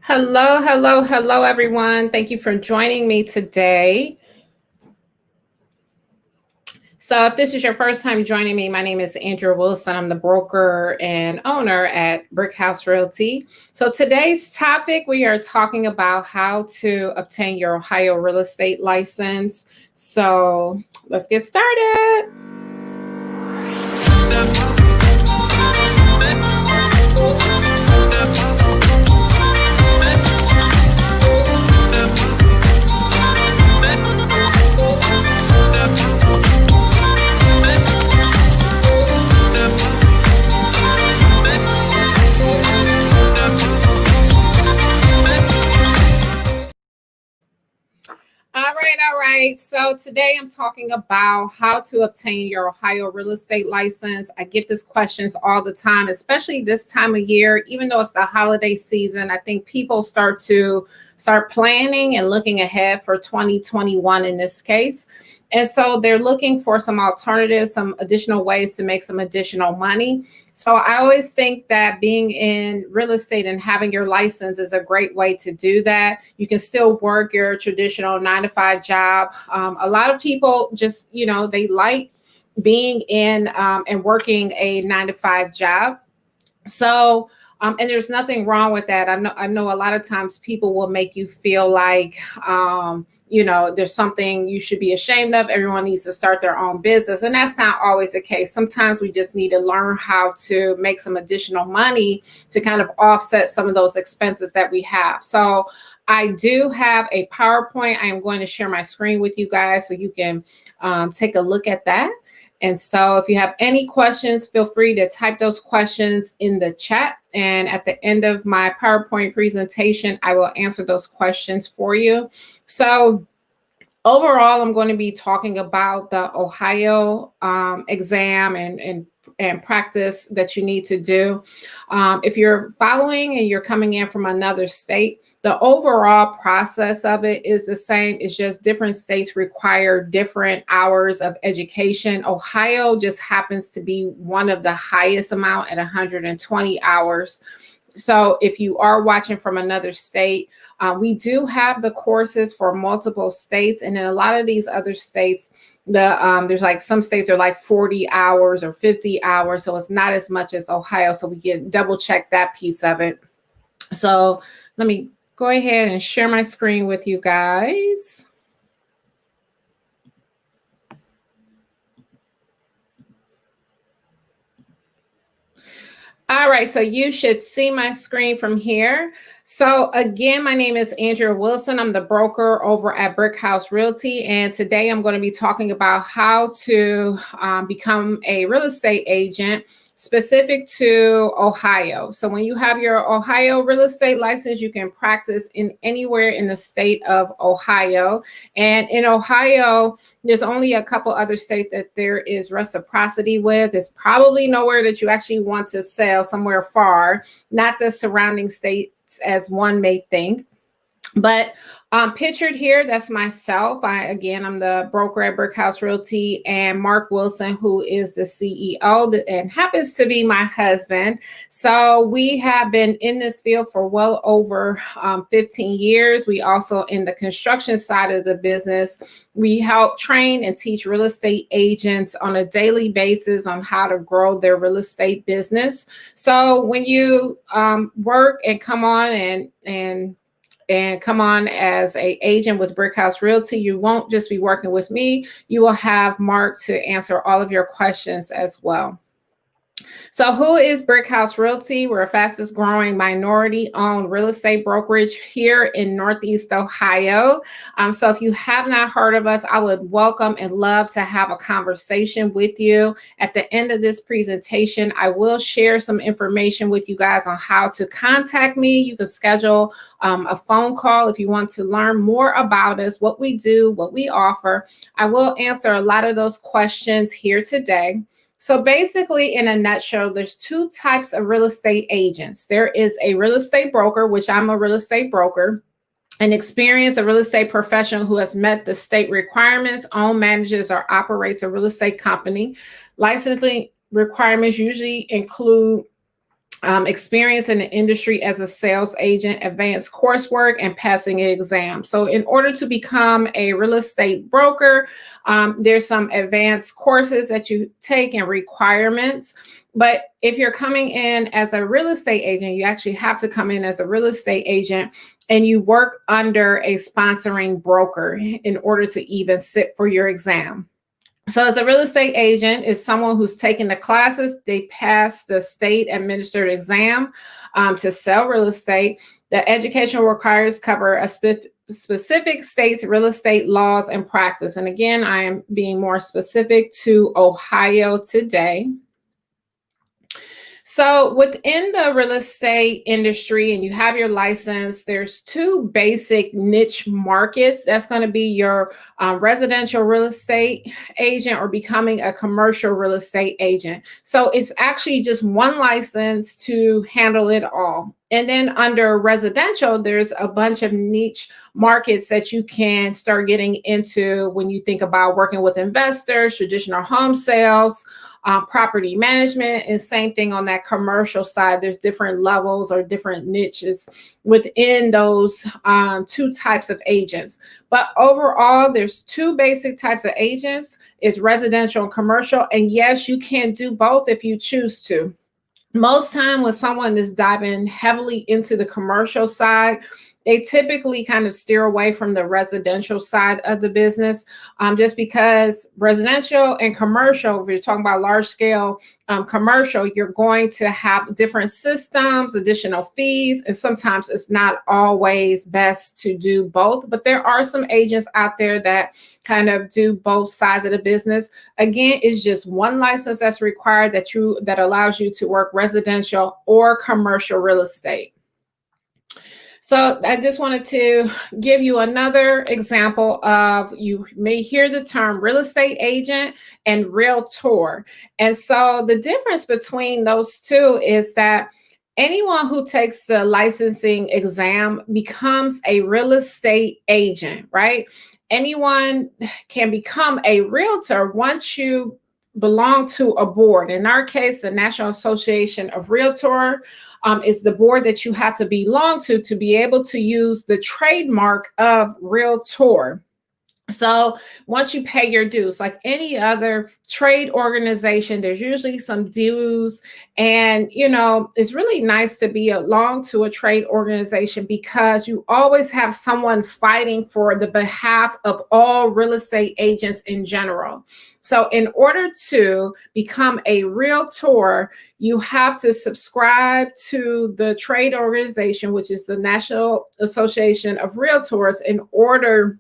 Hello, hello, hello, everyone. Thank you for joining me today. So if this is your first time joining me, my name is Andrea Wilson. I'm the broker and owner at Brick House Realty. So today's topic, we are talking about how to obtain your Ohio real estate license. So let's get started. All right. So today I'm talking about how to obtain your Ohio real estate license. I get these questions all the time, especially this time of year. Even though it's the holiday season, I think people start planning and looking ahead for 2021 in this case. And so they're looking for some alternatives, some additional ways to make some additional money. So I always think that being in real estate and having your license is a great way to do that. You can still work your traditional 9-to-5 job. A lot of people just, they like being in and working a 9-to-5 job. So, and there's nothing wrong with that. I know a lot of times people will make you feel like, there's something you should be ashamed of. Everyone needs to start their own business. And that's not always the case. Sometimes we just need to learn how to make some additional money to kind of offset some of those expenses that we have. So I do have a PowerPoint. I am going to share my screen with you guys so you can take a look at that. And so if you have any questions, feel free to type those questions in the chat. And at the end of my PowerPoint presentation, I will answer those questions for you. So overall, I'm going to be talking about the Ohio exam and practice that you need to do. If you're following and you're coming in from another state, the overall process of it is the same. It's just different states require different hours of education. Ohio just happens to be one of the highest amount at 120 hours. So if you are watching from another state, we do have the courses for multiple states. And in a lot of these other states, there's like some states are like 40 hours or 50 hours. So it's not as much as Ohio. So we can double check that piece of it. So let me go ahead and share my screen with you guys. All right, so you should see my screen from here. So again, my name is Andrea Wilson. I'm the broker over at Brick House Realty. And today I'm going to be talking about how to become a real estate agent specific to Ohio. So when you have your Ohio real estate license, you can practice in anywhere in the state of Ohio. And in Ohio, there's only a couple other states that there is reciprocity with. It's probably nowhere that you actually want to sell, somewhere far, not the surrounding states as one may think. But pictured here, that's myself. I'm the broker at Brick House Realty, and Mark Wilson, who is the CEO and happens to be my husband. So we have been in this field for well over 15 years. We also in the construction side of the business. We help train and teach real estate agents on a daily basis on how to grow their real estate business. So when you work and come on and come on as an agent with Brick House Realty, you won't just be working with me. You will have Mark to answer all of your questions as well. So who is Brick House Realty? We're a fastest growing minority owned real estate brokerage here in Northeast Ohio. So if you have not heard of us, I would welcome and love to have a conversation with you. At the end of this presentation, I will share some information with you guys on how to contact me. You can schedule a phone call if you want to learn more about us, what we do, what we offer. I will answer a lot of those questions here today. So basically, in a nutshell, there's two types of real estate agents. There is a real estate broker, which I'm a real estate broker, an experienced real estate professional who has met the state requirements, owns, manages, or operates a real estate company. Licensing requirements usually include experience in the industry as a sales agent, advanced coursework, and passing an exam. So in order to become a real estate broker, there's some advanced courses that you take and requirements. But if you're coming in as a real estate agent, you actually have to come in as a real estate agent and you work under a sponsoring broker in order to even sit for your exam. So as a real estate agent is someone who's taken the classes, they pass the state administered exam to sell real estate. The education requires cover a specific state's real estate laws and practice. And again, I am being more specific to Ohio today. So within the real estate industry, and you have your license, there's two basic niche markets. That's going to be your residential real estate agent or becoming a commercial real estate agent. So it's actually just one license to handle it all. And then under residential, there's a bunch of niche markets that you can start getting into when you think about working with investors, traditional home sales, property management, and same thing on that commercial side. There's different levels or different niches within those two types of agents. But overall, there's two basic types of agents. It's residential and commercial. And yes, you can do both if you choose to. Most time when someone is diving heavily into the commercial side, they typically kind of steer away from the residential side of the business, just because residential and commercial, if you're talking about large scale commercial, you're going to have different systems, additional fees, and sometimes it's not always best to do both. But there are some agents out there that kind of do both sides of the business. Again, it's just one license that's required that allows you to work residential or commercial real estate. So I just wanted to give you another example of, you may hear the term real estate agent and realtor. And so the difference between those two is that anyone who takes the licensing exam becomes a real estate agent, right? Anyone can become a realtor once you belong to a board. In our case, the National Association of Realtor is the board that you have to belong to be able to use the trademark of realtor. So once you pay your dues, like any other trade organization, there's usually some dues. And, you know, it's really nice to belong to a trade organization because you always have someone fighting for the behalf of all real estate agents in general. So in order to become a realtor, you have to subscribe to the trade organization, which is the National Association of Realtors, in order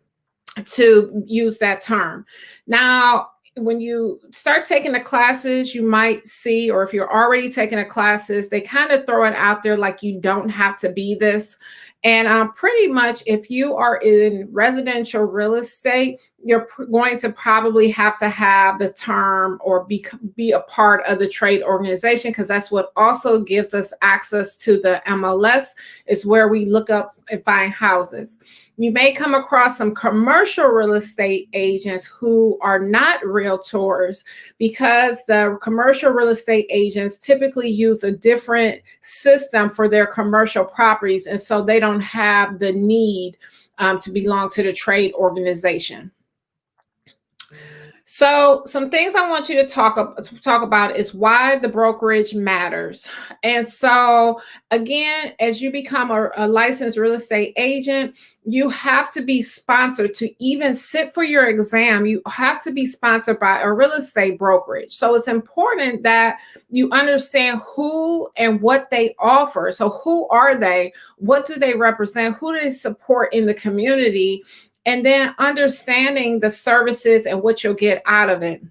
to use that term. Now, when you start taking the classes, you might see, or if you're already taking the classes, they kind of throw it out there like you don't have to be this. And pretty much if you are in residential real estate, you're going to probably have to have the term or be a part of the trade organization, because that's what also gives us access to the MLS, is where we look up and find houses. You may come across some commercial real estate agents who are not realtors, because the commercial real estate agents typically use a different system for their commercial properties. And so they don't have the need to belong to the trade organization. So some things I want you to talk about is why the brokerage matters. And so again, as you become a licensed real estate agent, you have to be sponsored to even sit for your exam. You have to be sponsored by a real estate brokerage. So it's important that you understand who and what they offer. So who are they? What do they represent? Who do they support in the community? And then understanding the services and what you'll get out of it.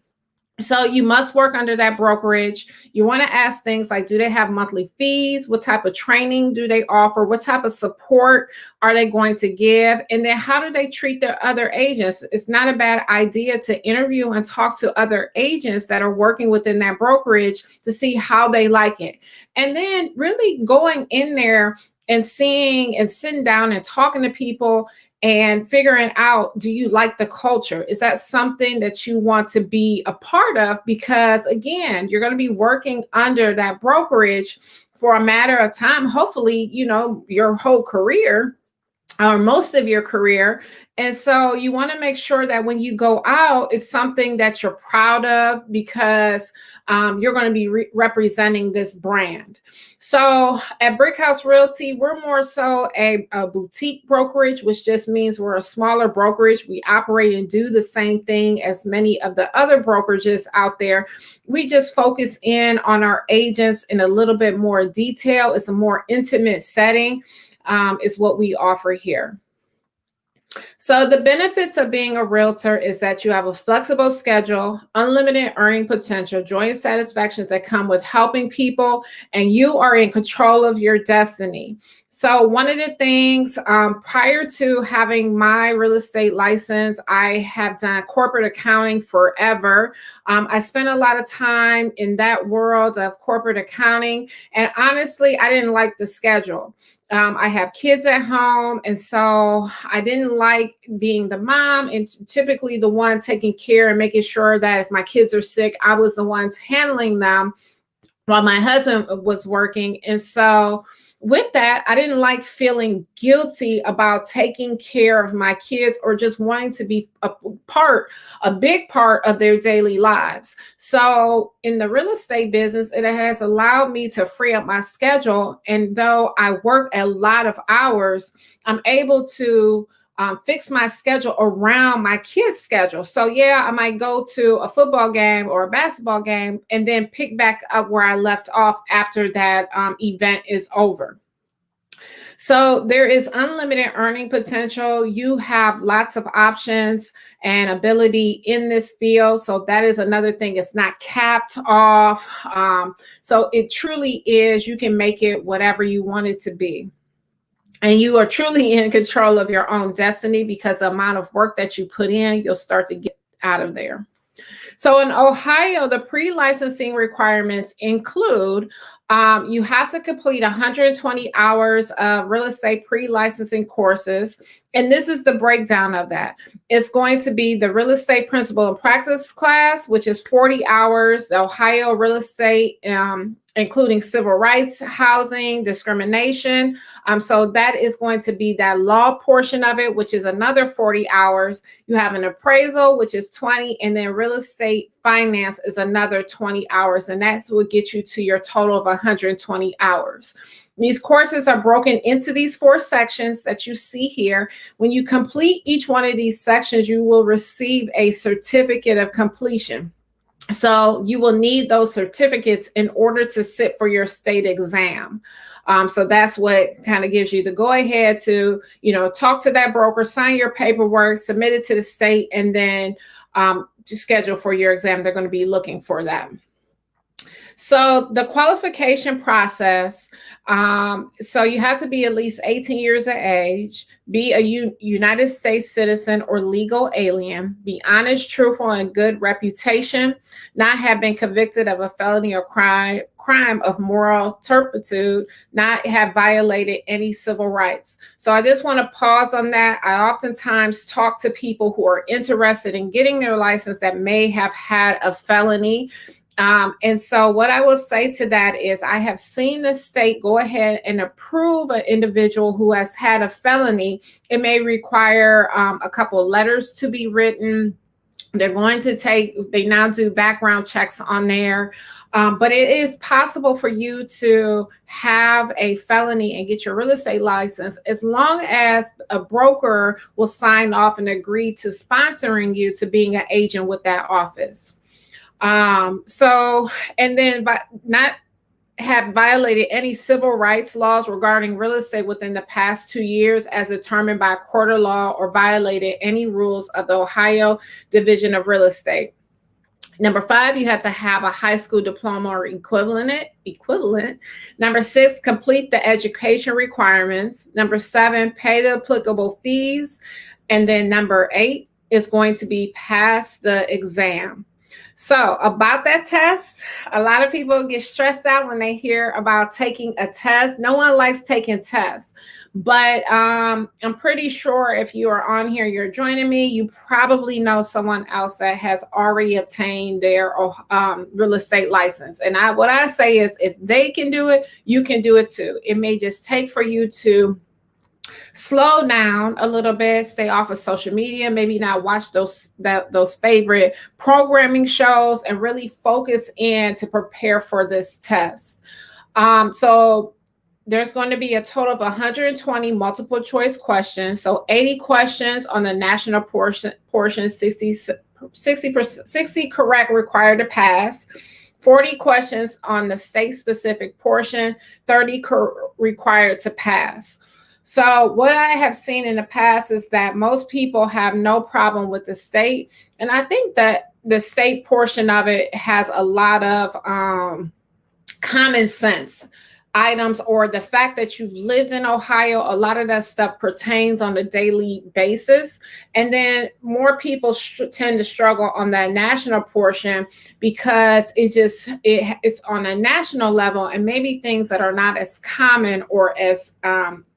So you must work under that brokerage. You want to ask things like, do they have monthly fees? What type of training do they offer? What type of support are they going to give? And then how do they treat their other agents? It's not a bad idea to interview and talk to other agents that are working within that brokerage to see how they like it. And then really going in there and seeing and sitting down and talking to people and figuring out, do you like the culture? Is that something that you want to be a part of? Because again, you're going to be working under that brokerage for a matter of time, hopefully, your whole career or most of your career. And so you want to make sure that when you go out, it's something that you're proud of, because you're going to be representing this brand. So at Brick House Realty, we're more so a boutique brokerage, which just means we're a smaller brokerage. We operate and do the same thing as many of the other brokerages out there. We just focus in on our agents in a little bit more detail. It's a more intimate setting. Is what we offer here. So the benefits of being a realtor is that you have a flexible schedule, unlimited earning potential, joy and satisfactions that come with helping people, and you are in control of your destiny. So one of the things, prior to having my real estate license, I have done corporate accounting forever. I spent a lot of time in that world of corporate accounting, and honestly, I didn't like the schedule. I have kids at home, and so I didn't like being the mom and typically the one taking care and making sure that if my kids are sick, I was the one handling them while my husband was working. And so with that, I didn't like feeling guilty about taking care of my kids or just wanting to be a big part of their daily lives. So in the real estate business, it has allowed me to free up my schedule. And though I work a lot of hours, I'm able to fix my schedule around my kids' schedule. So yeah, I might go to a football game or a basketball game and then pick back up where I left off after that event is over. So there is unlimited earning potential. You have lots of options and ability in this field. So that is another thing. It's not capped off. So it truly is, you can make it whatever you want it to be. And you are truly in control of your own destiny, because the amount of work that you put in, you'll start to get out of there. So in Ohio, the pre-licensing requirements include you have to complete 120 hours of real estate pre-licensing courses. And this is the breakdown of that. It's going to be the real estate principle and practice class, which is 40 hours, the Ohio real estate, including civil rights, housing, discrimination. So that is going to be that law portion of it, which is another 40 hours. You have an appraisal, which is 20, and then real estate finance is another 20 hours. And that's what gets you to your total of 120 hours. These courses are broken into these 4 sections that you see here. When you complete each one of these sections, you will receive a certificate of completion. So you will need those certificates in order to sit for your state exam. So that's what kind of gives you the go ahead to, talk to that broker, sign your paperwork, submit it to the state, and then to schedule for your exam. They're going to be looking for that. So the qualification process, so you have to be at least 18 years of age, be a United States citizen or legal alien, be honest, truthful, and good reputation, not have been convicted of a felony or crime of moral turpitude, not have violated any civil rights. So I just want to pause on that. I oftentimes talk to people who are interested in getting their license that may have had a felony. And so what I will say to that is I have seen the state go ahead and approve an individual who has had a felony. It may require a couple of letters to be written. They're going to they now do background checks on there. But it is possible for you to have a felony and get your real estate license as long as a broker will sign off and agree to sponsoring you to being an agent with that office. And then not have violated any civil rights laws regarding real estate within the past 2 years as determined by a court of law, or violated any rules of the Ohio Division of Real Estate. Number 5, you have to have a high school diploma or equivalent. Number 6, complete the education requirements. Number 7, pay the applicable fees. And then number 8 is going to be pass the exam. So about that test, a lot of people get stressed out when they hear about taking a test. No one likes taking tests, but I'm pretty sure if you are on here, you're joining me, you probably know someone else that has already obtained their real estate license. And what I say is, if they can do it, you can do it too. It may just take for you to slow down a little bit, stay off of social media, maybe not watch those favorite programming shows, and really focus in to prepare for this test. So there's going to be a total of 120 multiple choice questions. So 80 questions on the national portion 60 correct required to pass. 40 questions on the state specific portion, 30 required to pass. So what I have seen in the past is that most people have no problem with the state. And I think that the state portion of it has a lot of common sense items, or the fact that you've lived in Ohio. A lot of that stuff pertains on a daily basis. And then more people tend to struggle on that national portion because it's on a national level, and maybe things that are not as common or as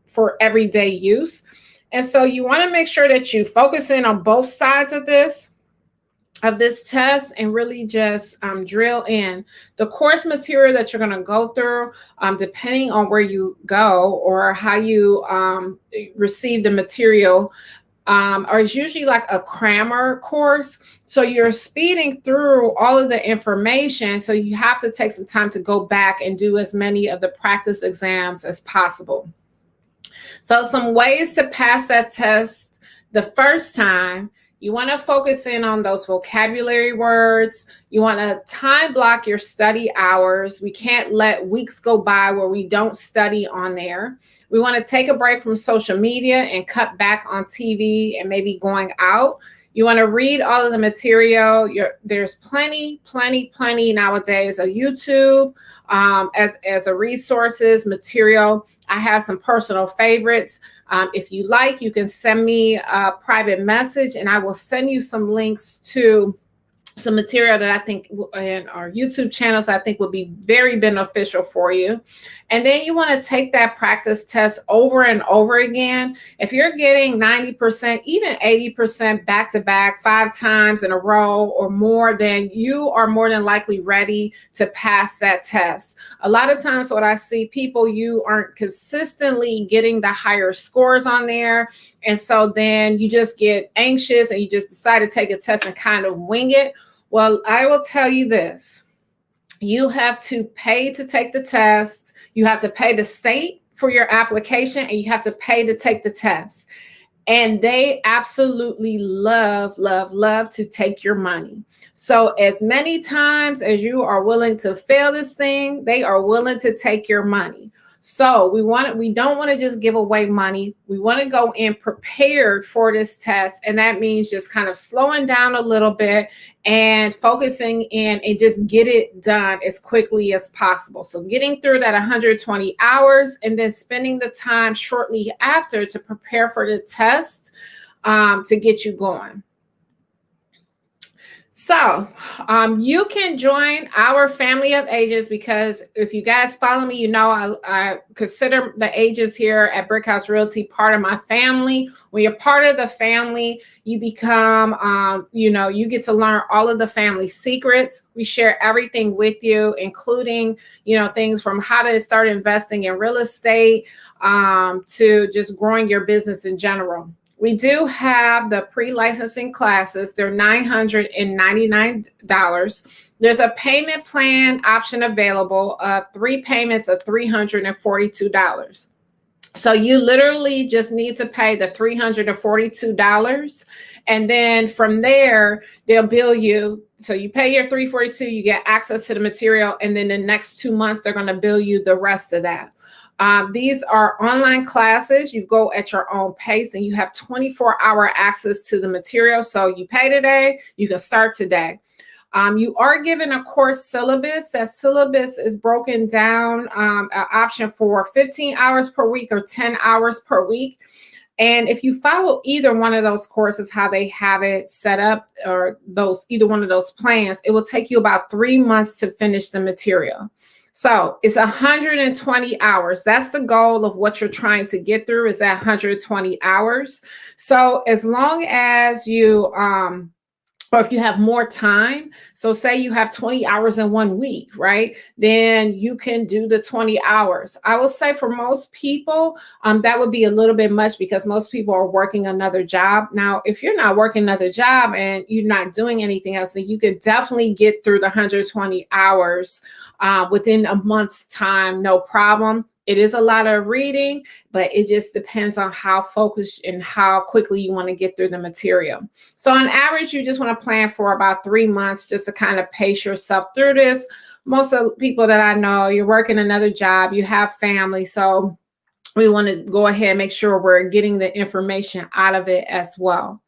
for everyday use. And so you want to make sure that you focus in on both sides of this test and really just drill in. The course material that you're going to go through, depending on where you go or how you receive the material, is usually like a crammer course. So you're speeding through all of the information. So you have to take some time to go back and do as many of the practice exams as possible. So some ways to pass that test the first time: you want to focus in on those vocabulary words. You want to time block your study hours. We can't let weeks go by where we don't study on there. We want to take a break from social media and cut back on TV and maybe going out. You want to read all of the material. There's plenty nowadays of YouTube as a resources material. I have some personal favorites. If you like, you can send me a private message and I will send you some links to some material that I think in our YouTube channels I think would be very beneficial for you. And then you want to take that practice test over and over again. If you're getting 90%, even 80% back to back 5 times in a row or more, then you are more than likely ready to pass that test. A lot of times what I see, people, you aren't consistently getting the higher scores on there. And so then you just get anxious and you just decide to take a test and kind of wing it. Well, I will tell you this: you have to pay to take the test. You have to pay the state for your application, and you have to pay to take the test. And they absolutely love to take your money. So as many times as you are willing to fail this thing, they are willing to take your money. So we don't want to just give away money. We want to go in prepared for this test. And that means just kind of slowing down a little bit and focusing in and just get it done as quickly as possible. So getting through that 120 hours and then spending the time shortly after to prepare for the test to get you going. So you can join our family of agents, because if you guys follow me, you know I consider the agents here at Brickhouse Realty part of my family. When you're part of the family, you become, you get to learn all of the family secrets. We share everything with you, including, things from how to start investing in real estate to just growing your business in general. We do have the pre-licensing classes. They're $999. There's a payment plan option available of 3 payments of $342. So you literally just need to pay the $342. And then from there, they'll bill you. So you pay your $342, you get access to the material. And then the next 2 months, they're going to bill you the rest of that. These are online classes. You go at your own pace and you have 24-hour access to the material. So you pay today, you can start today. You are given a course syllabus. That syllabus is broken down, an option for 15 hours per week or 10 hours per week. And if you follow either one of those courses, how they have it set up, or either one of those plans, it will take you about 3 months to finish the material. So it's 120 hours. That's the goal of what you're trying to get through, is that 120 hours. So as long as you, or if you have more time, so say you have 20 hours in 1 week, right? Then you can do the 20 hours. I will say for most people, that would be a little bit much, because most people are working another job. Now, if you're not working another job and you're not doing anything else, then you could definitely get through the 120 hours within a month's time, no problem. It is a lot of reading, but it just depends on how focused and how quickly you want to get through the material. So on average, you just want to plan for about 3 months just to kind of pace yourself through this. Most of the people that I know, you're working another job, you have family, so we want to go ahead and make sure we're getting the information out of it as well.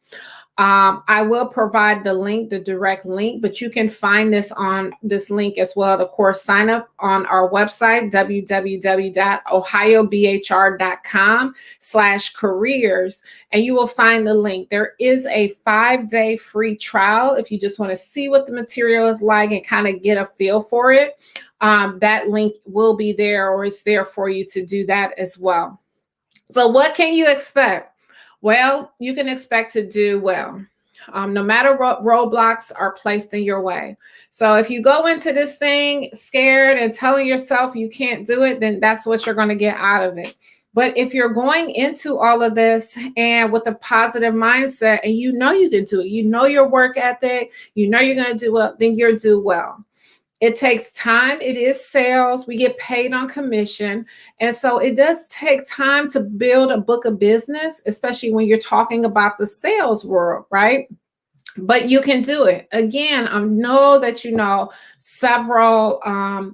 I will provide the link, the direct link, but you can find this on this link as well. The course sign up on our website, www.ohiobhr.com/careers, and you will find the link. There is a 5-day free trial if you just want to see what the material is like and kind of get a feel for it. That link will be there, or it's there for you to do that as well. So what can you expect? Well, you can expect to do well, no matter what roadblocks are placed in your way. So if you go into this thing scared and telling yourself you can't do it, then that's what you're going to get out of it. But if you're going into all of this and with a positive mindset, and you know you can do it, you know your work ethic, you know you're going to do well, then you'll do well. It takes time. It is sales. We get paid on commission. And so it does take time to build a book of business, especially when you're talking about the sales world, right? But you can do it. Again, I know that you know several,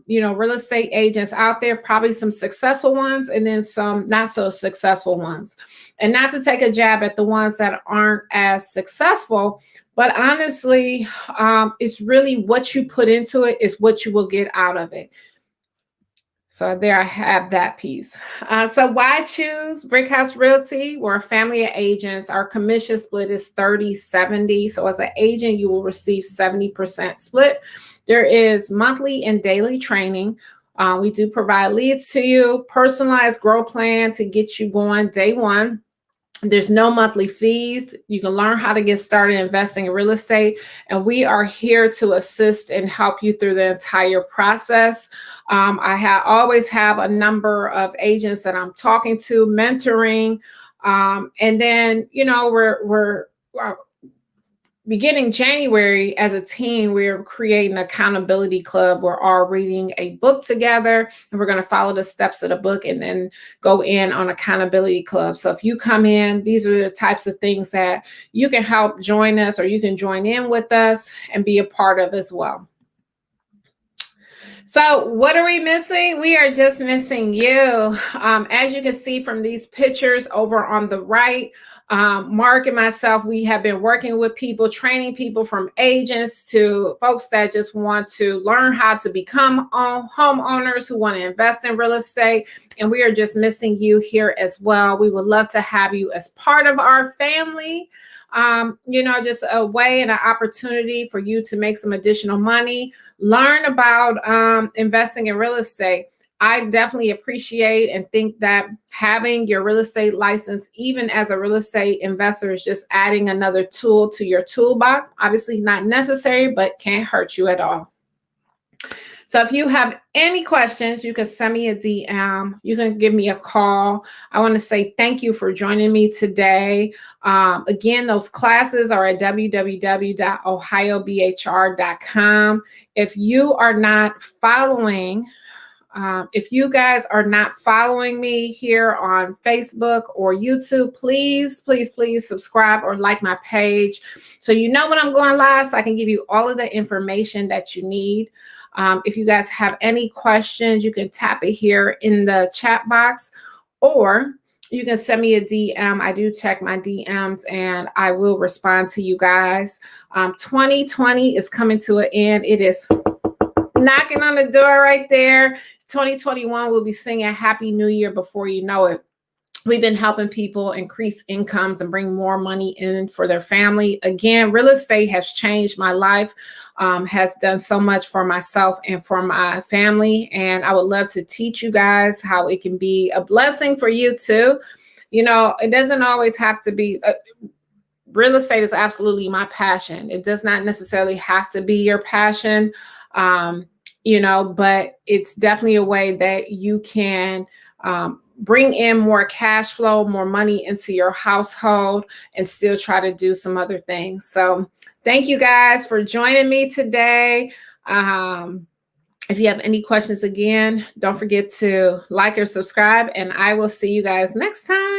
real estate agents out there, probably some successful ones and then some not so successful ones. And not to take a jab at the ones that aren't as successful, but honestly, it's really what you put into it is what you will get out of it. So there I have that piece. So why choose Brickhouse Realty? We're a family of agents. Our commission split is 30-70. So as an agent, you will receive 70% split. There is monthly and daily training. We do provide leads to you, personalized growth plan to get you going day one. There's no monthly fees. You can learn how to get started investing in real estate, and we are here to assist and help you through the entire process. I always have a number of agents that I'm talking to, mentoring, and then we're beginning January as a team. We're creating an accountability club. We're all reading a book together, and we're going to follow the steps of the book and then go in on accountability club. So if you come in, these are the types of things that you can help join us, or you can join in with us and be a part of as well. So what are we missing? We are just missing you. As you can see from these pictures over on the right, Mark and myself, we have been working with people, training people from agents to folks that just want to learn how to become homeowners who want to invest in real estate. And we are just missing you here as well. We would love to have you as part of our family. Just a way and an opportunity for you to make some additional money, learn about investing in real estate. I definitely appreciate and think that having your real estate license, even as a real estate investor, is just adding another tool to your toolbox. Obviously not necessary, but can't hurt you at all. So if you have any questions, you can send me a DM. You can give me a call. I want to say thank you for joining me today. Again, those classes are at www.ohiobhr.com. If you are not following, if you guys are not following me here on Facebook or YouTube, please, please, please subscribe or like my page so you know when I'm going live, so I can give you all of the information that you need. If you guys have any questions, you can tap it here in the chat box, or you can send me a DM. I do check my DMs and I will respond to you guys. 2020 is coming to an end. It is knocking on the door right there. 2021, we'll be singing Happy New Year before you know it. we've been helping people increase incomes and bring more money in for their family. Again, real estate has changed my life, has done so much for myself and for my family. And I would love to teach you guys how it can be a blessing for you too. You know, it doesn't always have to be, real estate is absolutely my passion. It does not necessarily have to be your passion, you know, but it's definitely a way that you can bring in more cash flow, more money into your household, and still try to do some other things. So thank you guys for joining me today. If you have any questions, again, don't forget to like or subscribe, and I will see you guys next time.